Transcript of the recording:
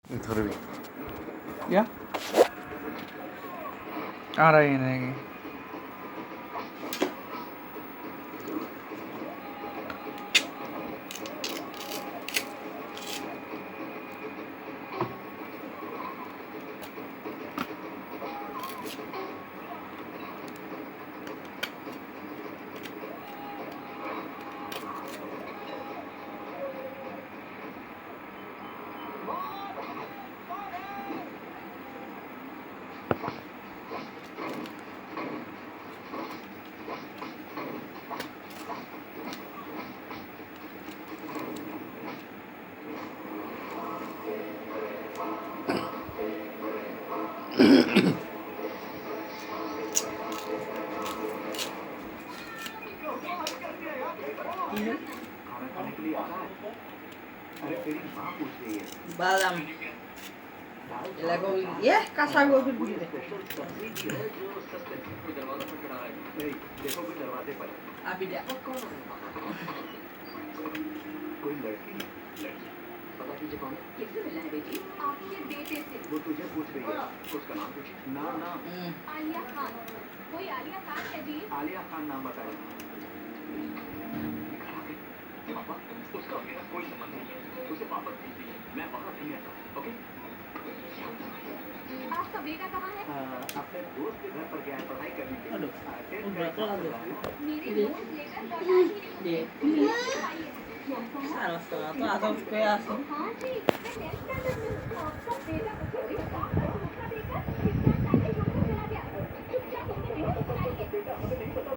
इधर भी क्या आ रहा है नहीं बादाम इलाको ये कसा गोभी पूरी दे आप ही जा कोई लड़की पता कीजिए कौन किससे मिला है बेटी आपके बेटे से वो तुझे पूछ रही है उसका नाम पूछ ना ना आलिया खान कोई आलिया खान है जी आलिया खान नाम बताए पापा उसका मेरा कोई संबंध नहीं है उसे वापस भेज दीजिए मैं वहाँ नहीं रहता ओके आपका बेटा कहाँ है अपने दोस्त के घर पर गया है पढ़ाई करने के लिए मेरे दोस्त लेकर लौटा ही नहीं सारा सारा तो आता उसको यार हाँ जी मैं आपका बेटा